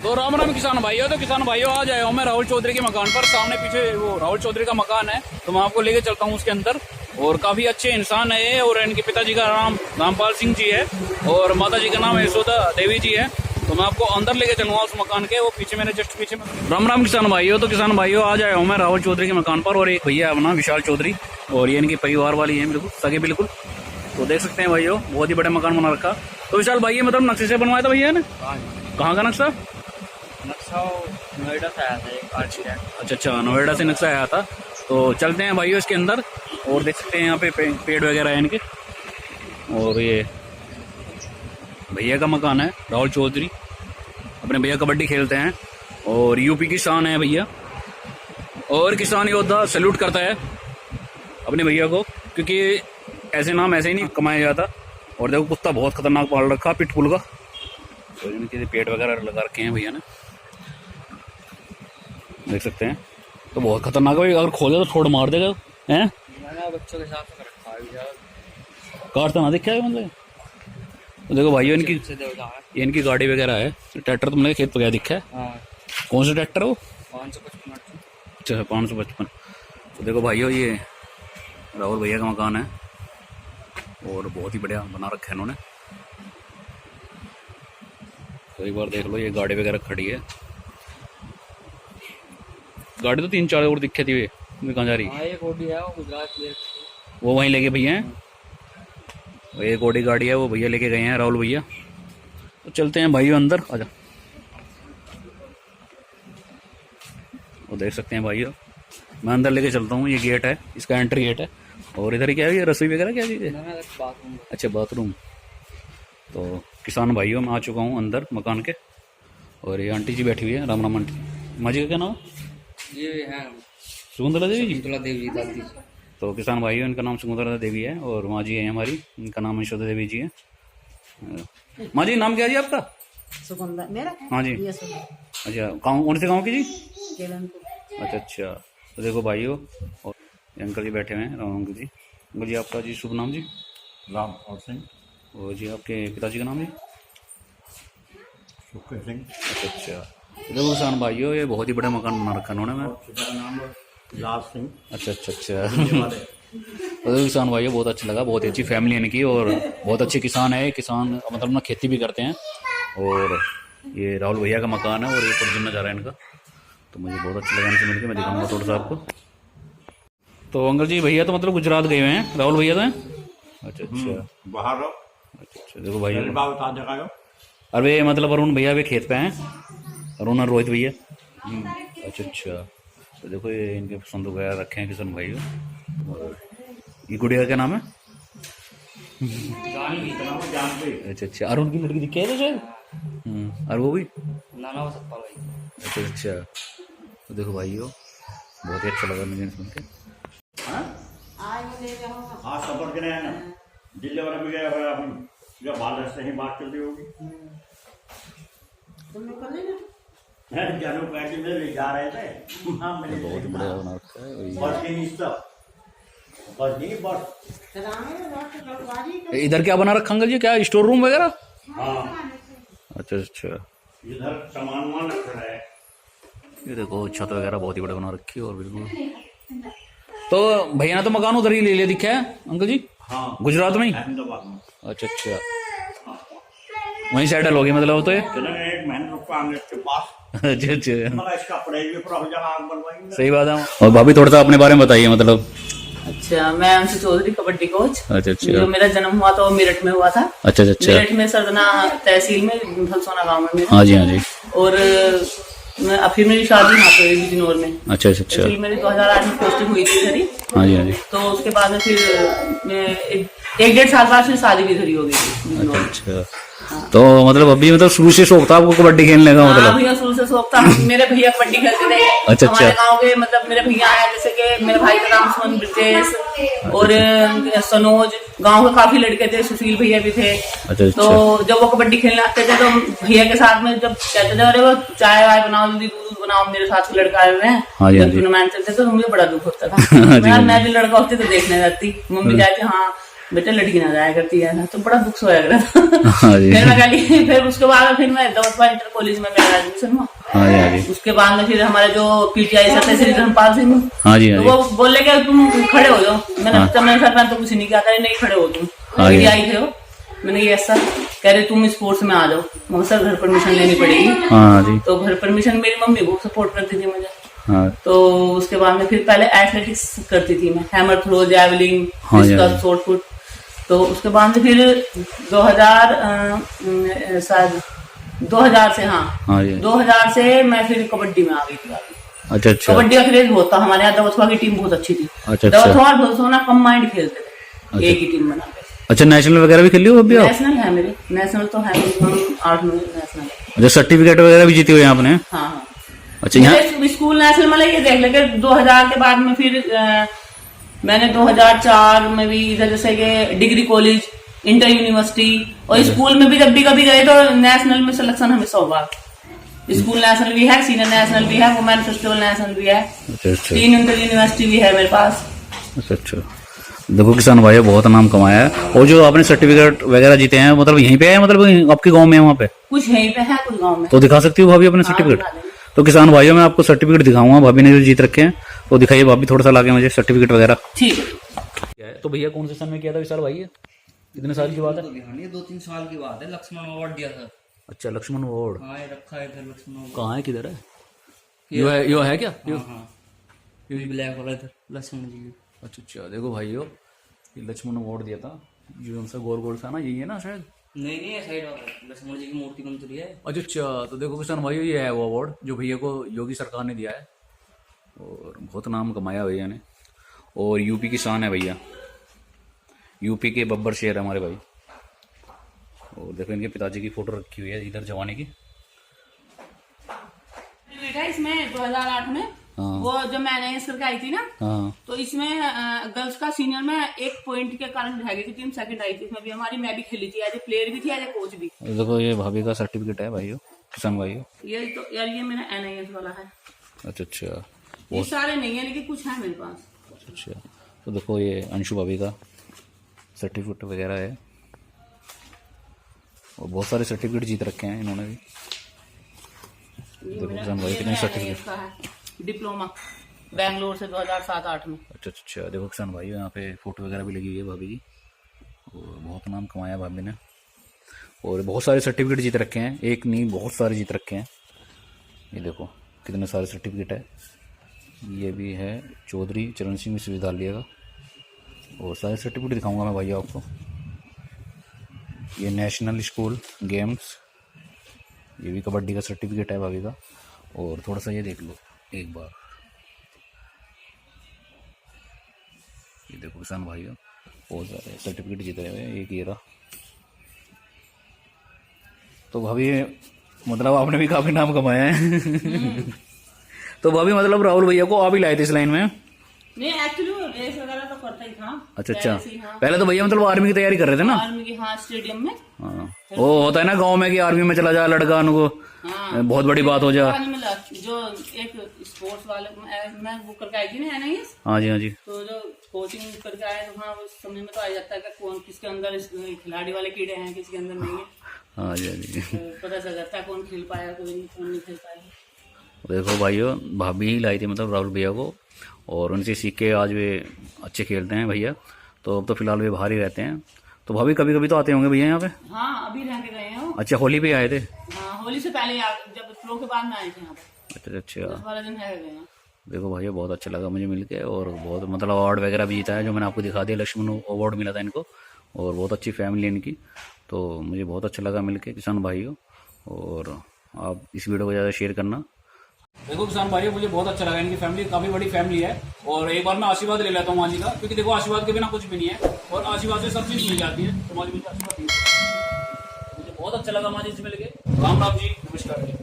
तो राम राम किसान भाइयों। तो किसान भाइयों आज आया हूँ मैं राहुल चौधरी के मकान पर। सामने पीछे वो राहुल चौधरी का मकान है, तो मैं आपको लेके चलता हूँ उसके अंदर। और काफी अच्छे इंसान है, और इनके पिताजी का नाम रामपाल सिंह जी है और माता जी का नाम यशोदा देवी जी है। तो मैं आपको अंदर लेके चलूंगा उस मकान के। वो पीछे मेरे जस्ट पीछे में। राम राम किसान भाइयों। तो किसान भाइयों आज आया हूँ मैं राहुल चौधरी के मकान पर, और एक भैया है अपना विशाल चौधरी, और ये इनकी परिवार वाली है बिल्कुल सगे बिल्कुल। तो देख सकते हैं भाइयों, बहुत ही बड़ा मकान बना रखा। तो विशाल भाई मतलब नक्शे से बनवाया था भैया ने? कहाँ का नक्शा? नक्शा नोएडा से आया था। अच्छा, नोएडा से नक्शा आया था। तो चलते हैं भाइयों इसके अंदर, और देख सकते हैं यहाँ पे पेड़ वगैरह है इनके। और ये भैया का मकान है राहुल चौधरी। अपने भैया कबड्डी खेलते हैं और यूपी की शान है भैया, और किसान योद्धा सैल्यूट करता है अपने भैया को, क्योंकि ऐसे नाम ऐसे ही नहीं कमाया जाता। और देखो कुत्ता बहुत खतरनाक पाल रखा पिटबुल का। तो इनके पेट वगैरह लगा रखे हैं भैया ने, देख सकते हैं। तो बहुत खतरनाक है, अगर खोले तो ठोड़ मार देगा हैं। बच्चों के साथ रखा है, काटता ना दिखा है मतलब। तो देखो भाइयों इनकी गाड़ी वगैरह है। ट्रैक्टर तुमने खेत पर गया दिखा है? कौन सा ट्रैक्टर हो? 555। अच्छा 555। तो देखो भाइयों ये राहुल भैया का मकान है, और बहुत ही बढ़िया बना रखा है इन्होंने। तो एक बार देख लो, ये गाड़ी वगैरह खड़ी है। गाड़ी तो 3-4 और दिखे थी, वे कहाँ जा रही? एक ऑडी है वो गुजरात में, वो वहीं लेके भैया हैं। एक ऑडी गाड़ी है, वो भैया लेके गए हैं राहुल भैया। तो चलते हैं भाइयों अंदर, आजा। वो देख सकते हैं भाइयों, मैं अंदर लेके चलता हूँ। ये गेट है, इसका एंट्री गेट है। और इधर क्या है, ये रसोई वगैरह क्या चीज़ है? अच्छा बाथरूम। तो किसान भाइयों मैं आ चुका हूँ अंदर मकान के, और ये आंटी जी बैठी हुई है। राम राम आंटी। माँ जी का क्या नाम? ये है शकुंतला देवी जी। शकुंतला देवी दादी। तो किसान भाइयों इनका नाम शकुंतला देवी है, और माँ जी है हमारी, इनका नाम यशोदा देवी जी है। माँ जी नाम क्या है जी आपका? सुगंधा मेरा। हाँ जी। अच्छा कौन से गाँव की जी? अच्छा। तो देखो भाइयों, और अंकल जी बैठे हुए हैं, राम अंकल जी। अंकल जी आपका जी शुभ नाम जी? रामपाल सिंह। और जी आपके पिताजी का नाम जी? सुखदेव सिंह। अच्छा। तो देखो किसान भाइयों, ये बहुत ही बड़ा मकान बना रखा उन्होंने। मैं नाम लाल सिंह। अच्छा। तो किसान भाइयों बहुत अच्छा लगा, बहुत अच्छी फैमिली है इनकी, और बहुत अच्छे किसान है। किसान मतलब ना खेती भी करते हैं। और ये राहुल भैया का मकान है, और ये ऊपर जिन्ना जा रहा है इनका। तो मुझे बहुत अच्छा लगा इनसे मिलकर। मैं दिखाऊंगा थोड़ा सा आपको। तो अंकल जी भैया तो मतलब गुजरात गए हुए हैं, राहुल भैया तो हैं? अच्छा बाहर अच्छा। देखो भैया, जगह अरे मतलब अरुण भैया भी खेत पे हैं, अरुण और रोहित भैया। अच्छा। तो देखो ये इनके पसंद वगैरह रखे हैं किसान भाई। और ये गुड़िया का क्या नाम है? अच्छा। अरुण की लड़की दिखी है तो शायद। और वो भी नाना सत्पाल भाई। अच्छा। तो देखो भाइयों बहुत ही अच्छा लगा मुझे सुन के। हाँ सफर के ना दिल्ली वाला भी गया हुआ अपन, जब बाल से ही बात चल रही होगी। तुम लोग कर लेना। जानू पैसे में ले जा रहे थे। हाँ मैंने बहुत बढ़िया बना रखा है। बस की नहीं सब, बस नहीं बस। इधर क्या बना रखा अंकल जी? क्या स्टोर रूम वगैरह? हाँ अच्छा। इधर सामान वामान रख रहा है। ये देखो छत वगैरह बहुत ही बड़ा बना रखी है, और बिल्कुल। तो भैया ने तो मकान उधर ही ले लिया दिखा है अंकल जी? हाँ गुजरात में ही? अहमदाबाद में। अच्छा। वहीं सेटल हो गए मतलब तो ये? एक महीने रुक पाएंगे इसके पास। अच्छा। मगर इसका पड़ेगी फिर हम जगह आग बनवाएंगे। सही बात है। और भाभी थोड़ा सा अपने बारे में बताइए मतलब। अच्छा, मैं अंशु चौधरी कबड्डी कोच। अच्छा। जो मेरा जन्म हुआ था वो मेरठ में हुआ था। अच्छा। मेरठ में सरदना तहसील में फलसोना गाँव में मेरा। हाँ जी। और फिर मेरी शादी यहाँ पे हुई बिजनौर में। अच्छा। फिर मेरी 2008 में पोस्टिंग हुई थी इधर ही। हाँ जी। तो उसके बाद में फिर 1-1.5 साल बाद फिर शादी भी इधर ही हो गई थी। अच्छा। तो मतलब अभी मतलब शुरू से शौक था आपको कबड्डी खेलने का? मतलब भैया शुरू से शौक था। मेरे भैया कबड्डी खेलते थे। अच्छा। हमारे गाँव के मतलब मेरे भैया हैं, जैसे कि मेरे भाई का नाम सुमन ब्रिजेश, और सनोज, गांव के काफी लड़के थे, सुशील भैया भी थे। अच्छा। तो जब वो कबड्डी खेलने आते थे तो भैया के साथ में जब कहते थे अरे वो चाय वाय बनाओ, जल्दी दूध बनाओ, मेरे साथ लड़का आए हुए हैं, जब टूर्नामेंट चलते तो मुझे बड़ा दुख होता था। मैं भी लड़का होती तो देखने जाती। मम्मी कहती हाँ बेटा लड़की ना जाया करती है, तो बड़ा दुख सोया रहा था। हाँ जी फिर मैं कहा फिर उसके बाद फिर मैं दौलतवा इंटर कॉलेज में मेरा एडमिशन हुआ। हाँ जी हाँ जी उसके बाद में फिर हमारे जो पीटीआई सर थे श्री धर्मपाल सिंह, हाँ जी तो हाँ वो बोले कि तुम खड़े हो जाओ। मैंने सर मैं तो कुछ नहीं किया, नहीं खड़े हो तुम, हाँ जी। पीटीआई थे वो। मैंने ये ऐसा कह रहे तुम स्पोर्ट्स में आ जाओ, मगर सर घर परमिशन लेनी पड़ेगी। हाँ जी तो घर परमिशन मेरी मम्मी बहुत सपोर्ट करती थी मुझे। हाँ तो उसके बाद में फिर पहले एथलेटिक्स करती थी मैं, हैमर थ्रो, जैवलिन, हाँ जी, डिस्कस, शॉट पुट। तो उसके बाद में फिर 2000 शायद 2000 से, हाँ हाँ जी 2000 से मैं फिर कबड्डी में आ गई थी। अच्छा अच्छा कबड्डी का क्रेज बहुत था हमारे यहाँ, दवथवा की टीम बहुत अच्छी थी। अच्छा अच्छा दवथवा और ढोलसोना कंबाइंड खेलते थे, एक ही टीम बना के। अच्छा नेशनल वगैरह भी खेली हो अभी आप? नेशनल है मेरे, नेशनल तो है, 8 में नेशनल है। अच्छा सर्टिफिकेट वगैरह भी जीती हुई हैं आपने? हाँ हाँ अच्छा यहाँ मेरे स्कूल नेशनल मतलब ये देख लेके 2000 के बाद में फिर मैंने 2004 में भी इधर जैसे कि डिग्री कॉलेज, इंटर यूनिवर्सिटी, और स्कूल में भी जब भी कभी गए तो नेशनल में सिलेक्शन हमेशा हुआ। स्कूल नेशनल भी है, सीनियर नेशनल भी है, वुमेन फेस्टिवल नेशनल भी है, अच्छा अच्छा 3 इंटर यूनिवर्सिटी भी है मेरे पास। अच्छा अच्छा देखो किसान भाई बहुत नाम कमाया है। और जो आपने सर्टिफिकेट वगैरह जीते हैं मतलब यहीं पे है, मतलब आपके गांव में है वहाँ पे? कुछ यहीं पे है, कुछ गाँव में। तो दिखा सकती हो भाभी अपने हाँ, सर्टिफिकेट? दिखा देंगे। तो किसान भाइयों मैं आपको सर्टिफिकेट दिखाऊंगा भाभी ने जो जीत रखे हैं, तो दिखाइए भाभी थोड़ा सा लाके मुझे सर्टिफिकेट वगैरह। ठीक है। तो भैया कौन से सन में किया था विशाल भाई? कितने साल की बात है? तो ध्यान, ये 2-3 साल की बात है। लक्ष्मण अवार्ड दिया था। अच्छा लक्ष्मण अवार्ड हाँ ये रखा है इधर लक्ष्मण अवार्ड। कहाँ है, किधर है? यो है क्या? यो हाँ ये ब्लैक वाला इधर लक्ष्मण जी की। अच्छा अच्छा देखो भाइयों ये लक्ष्मण अवार्ड दिया था, जो उनसे गोल गोल था ना, यही है ना शायद? नहीं ये साइड वाला लक्ष्मण जी की मूर्ति बन चुकी है। अच्छा अच्छा तो देखो किसान भाइयों ये है वो अवार्ड जो भैया को योगी सरकार ने दिया है, और बहुत नाम कमाया भैया ने। और यूपी की शान है भैया, यूपी के बब्बर शेर है हमारे भाई। और देखो इनके पिताजी की फोटो रखी हुई है इधर जवानी की। बेटा इसमें 2008 में हाँ। वो जब मैंने एनएस करके आई थी ना, हाँ तो इसमें गर्ल्स का सीनियर में 1 पॉइंट के कारण रह गई थी, टीम सेकंड आई थी। इसमें भी हमारी, मैं भी खेली थी, एज ए प्लेयर भी थी, एज ए कोच भी। देखो ये भाभी का सर्टिफिकेट है भाइयों, किसान भाइयों। ये तो यार ये मेरा एनआईएस वाला है। अच्छा अच्छा ये सारे नहीं है लेकिन कुछ है मेरे पास। अच्छा तो देखो ये अंशु भाभी का सर्टिफिकेट वगैरह है, और बहुत सारे सर्टिफिकेट जीत रखे हैं इन्होंने भी। ये देखो मेरा- किसान भाई ये कितने मेरा सर्टिफिकेट। NIS का है, डिप्लोमा बैंगलोर से 2007-8 में। अच्छा अच्छा देखो किसान भाई यहाँ पे फोटो वगैरह भी लगी हुई है भाभी की, और बहुत नाम कमाया भाभी ने, और बहुत सारे सर्टिफिकेट जीत रखे हैं, एक नहीं बहुत सारे जीत रखे हैं। ये देखो कितने सारे सर्टिफिकेट है। ये भी है चौधरी चरण सिंह विश्वविद्यालय का, और सारे सर्टिफिकेट दिखाऊंगा मैं भैया आपको। ये नेशनल स्कूल गेम्स, ये भी कबड्डी का सर्टिफिकेट है भाभी का। और थोड़ा सा ये देख लो एक बार, ये देखो किसान भाइयों बहुत सारे सर्टिफिकेट जीते हुए हैं। एक ये रहा। तो भाभी मतलब आपने भी काफी नाम कमाया है। तो भाभी मतलब राहुल भैया को आप ही लाए थे इस लाइन में? नहीं एक्चुअली वो रेस वगैरह तो करता ही था। अच्छा अच्छा पहले से ही, हाँ। पहले तो भैया मतलब आर्मी की तैयारी कर रहे थे ना? आर्मी की, हाँ, स्टेडियम में। हाँ वो होता है ना गांव में कि आर्मी में चला जाए लड़का, उनको हाँ, बहुत बड़ी बात हो जाए। पता नहीं मिला। जो एक स्पोर्ट्स वाले मैं वो करके आई थी ना एनआईएस, हाँ जी हाँ जी तो जो कोचिंग करके आए तो हाँ उस समय में तो आ जाता है कि कौन किसके अंदर खिलाड़ी वाले कीड़े हैं, किसके अंदर नहीं है। हाँ जी हाँ जी। तो पता चल जाता है कौन खेल पाया, कौन नहीं खेल पाया। देखो भाइयों भाभी ही लाई थी मतलब राहुल भैया को, और उनसे सीख के आज वे अच्छे खेलते हैं भैया। तो अब तो फिलहाल वे बाहर ही रहते हैं। तो भाभी कभी कभी तो आते होंगे भैया यहाँ पे? हाँ अभी रह के गए हैं वो। अच्छा होली पे आए थे? हाँ होली से पहले जब प्रो के बाद में आए थे यहाँ पे। अच्छा अच्छा 10-12 दिन रह गए हैं। देखो भाई बहुत अच्छा लगा मुझे मिलके, और बहुत मतलब अवार्ड वगैरह भी जीता है जो मैंने आपको दिखा दिया। लक्ष्मण अवार्ड मिला था इनको, और बहुत अच्छी फैमिली है इनकी। तो मुझे बहुत अच्छा लगा मिलके किसान भाइयों, और आप इस वीडियो को ज़्यादा शेयर करना। देखो किसान भाइयों मुझे बहुत अच्छा लगा, इनकी फैमिली काफी बड़ी फैमिली है। और एक बार मैं आशीर्वाद ले लेता हूँ माँ जी का, क्योंकि देखो आशीर्वाद के बिना कुछ भी नहीं है, और आशीर्वाद से सब चीज मिल जाती है। तो माँ जी मुझे आशीर्वाद दीजिए। मुझे बहुत अच्छा लगा माँ जी से मिलके। राम राम जी, नमस्कार जी।